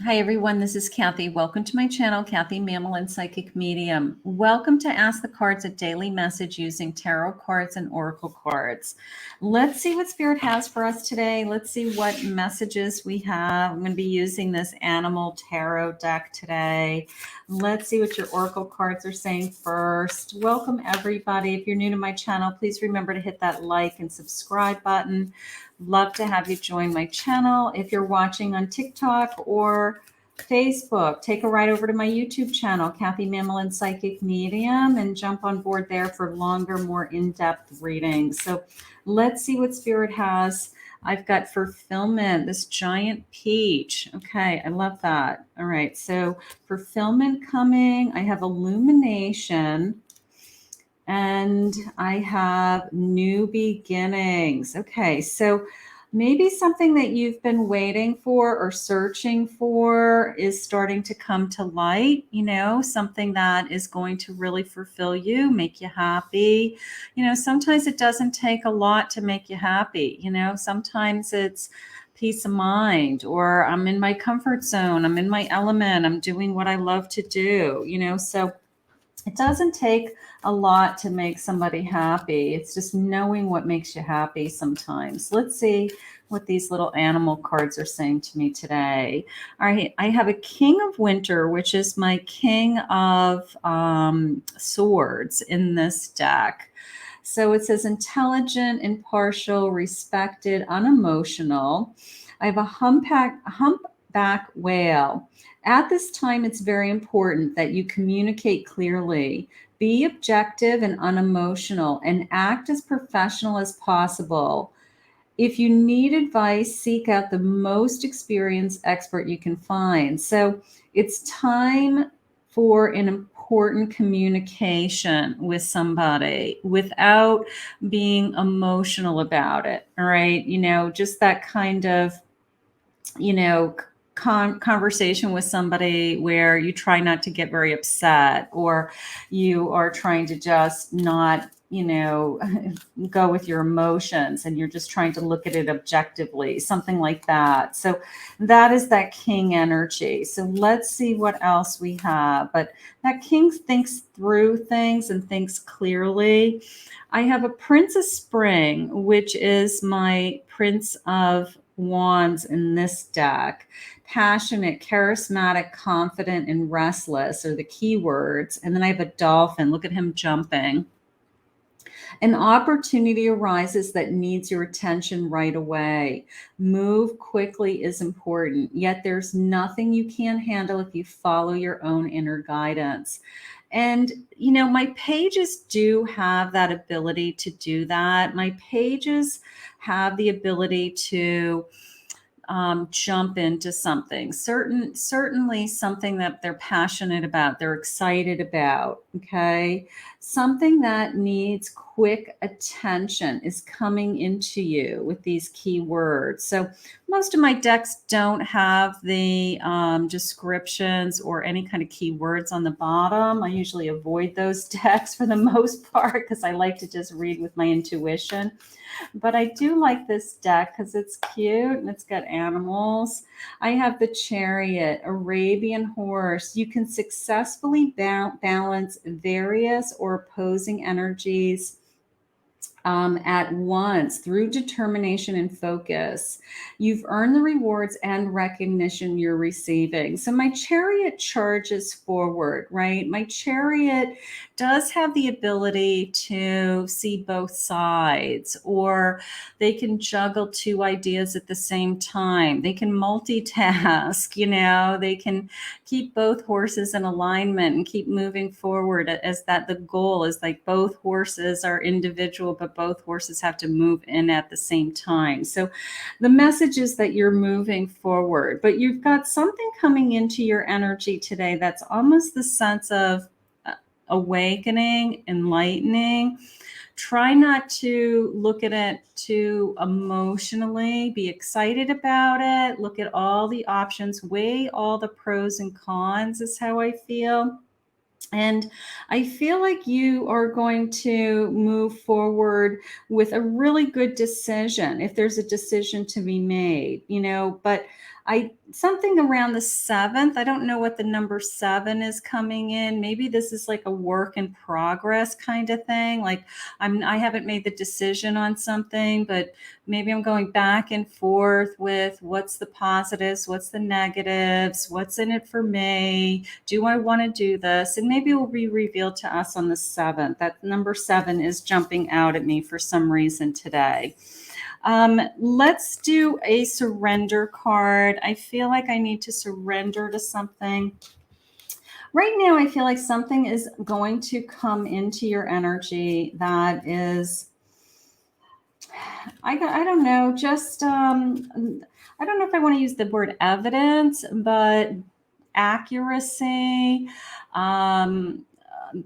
Hi everyone, this is Kathy. Welcome to my channel, Kathy Mammal and Psychic Medium. Welcome to Ask the Cards, a daily message using tarot cards and oracle cards. Let's see what Spirit has for us today. Let's see what messages we have. I'm going to be using this animal tarot deck today. Let's see what your oracle cards are saying first. Welcome everybody. If you're new to my channel, please remember to hit that like and subscribe button. Love to have you join my channel. If you're watching on TikTok or Facebook, take a ride over to my YouTube channel, Kathy Mammal and Psychic Medium, and jump on board there for longer, more in-depth readings. So let's see what Spirit has. I've got fulfillment, this giant peach. Okay, I love that. All right, so fulfillment coming. I have illumination. And I have new beginnings. Okay, so maybe something that you've been waiting for or searching for is starting to come to light, something that is going to really fulfill you, make you happy. Sometimes it doesn't take a lot to make you happy. Sometimes it's peace of mind, or I'm in my comfort zone, I'm in my element, I'm doing what I love to do, so it doesn't take a lot to make somebody happy. It's just knowing what makes you happy sometimes. Let's see what these little animal cards are saying to me today. All right, I have a King of Winter, which is my King of Swords in this deck. So it says intelligent, impartial, respected, unemotional. I have a humpback whale. At this time, it's very important that you communicate clearly, be objective and unemotional, and act as professional as possible. If you need advice, seek out the most experienced expert you can find. So it's time for an important communication with somebody without being emotional about it. All right. Just that kind of, you know, conversation with somebody where you try not to get very upset, or you are trying to just not, go with your emotions, and you're just trying to look at it objectively, something like that. So that is that king energy. So let's see what else we have. But that king thinks through things and thinks clearly. I have a Prince of Spring, which is my Prince of Wands in this deck. Passionate, charismatic, confident, and restless are the keywords. And then I have a dolphin. Look at him jumping. An opportunity arises that needs your attention right away. Move quickly is important, yet there's nothing you can't handle if you follow your own inner guidance. And, my pages do have that ability to do that. My pages have the ability to jump into something certainly something that they're passionate about, they're excited about. Okay, something that needs quick attention is coming into you with these keywords. So most of my decks don't have the descriptions or any kind of keywords on the bottom. I usually avoid those decks for the most part because I like to just read with my intuition. But I do like this deck because it's cute and it's got animals. I have the Chariot, Arabian horse. You can successfully balance various or opposing energies at once through determination and focus. You've earned the rewards and recognition you're receiving. So my chariot charges forward, right? My chariot does have the ability to see both sides, or they can juggle two ideas at the same time. They can multitask, they can keep both horses in alignment and keep moving forward, as that the goal is like both horses are individual, but both horses have to move in at the same time. So the message is that you're moving forward, but you've got something coming into your energy today that's almost the sense of awakening, enlightening. Try not to look at it too emotionally. Be excited about it. Look at all the options, weigh all the pros and cons, is how I feel. And I feel like you are going to move forward with a really good decision if there's a decision to be made, but something around the 7th, I don't know what the number 7 is coming in. Maybe this is like a work in progress kind of thing. Like I haven't made the decision on something, but maybe I'm going back and forth with what's the positives, what's the negatives, what's in it for me. Do I want to do this? And maybe it will be revealed to us on the 7th. That number 7 is jumping out at me for some reason today. Let's do a surrender card. I feel like I need to surrender to something. Right now, I feel like something is going to come into your energy that is, I don't know, just, I don't know if I want to use the word evidence, but accuracy,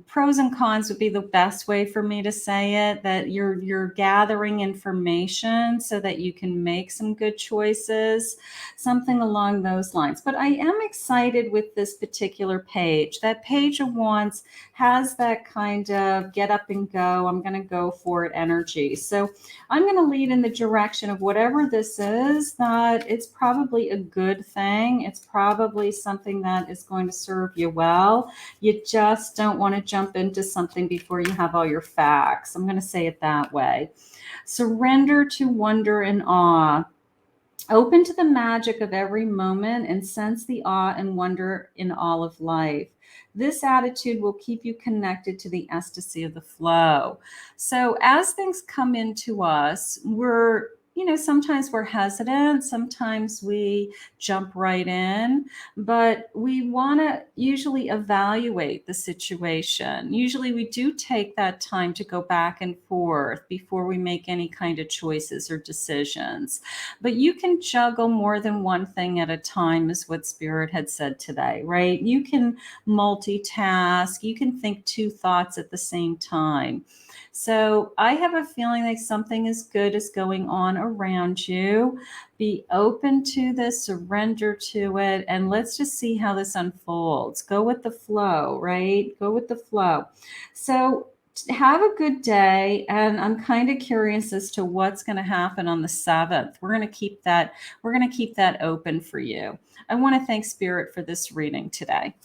pros and cons would be the best way for me to say it, that you're gathering information so that you can make some good choices, something along those lines. But I am excited with this particular page. That Page of Wands has that kind of get up and go, I'm going to go for it energy. So I'm going to lead in the direction of whatever this is, that it's probably a good thing. It's probably something that is going to serve you well. You just don't want to jump into something before you have all your facts. I'm going to say it that way. Surrender to wonder and awe. Open to the magic of every moment and sense the awe and wonder in all of life. This attitude will keep you connected to the ecstasy of the flow. So as things come into us, sometimes we're hesitant, sometimes we jump right in, but we want to usually evaluate the situation. Usually we do take that time to go back and forth before we make any kind of choices or decisions. But you can juggle more than one thing at a time, is what Spirit had said today, right? You can multitask, you can think 2 thoughts at the same time. So I have a feeling like something as good is going on around you. Be open to this, surrender to it, and let's just see how this unfolds. Go with the flow, right? Go with the flow. So have a good day, and I'm kind of curious as to what's going to happen on the 7th. We're going to keep that open for you. I want to thank Spirit for this reading today.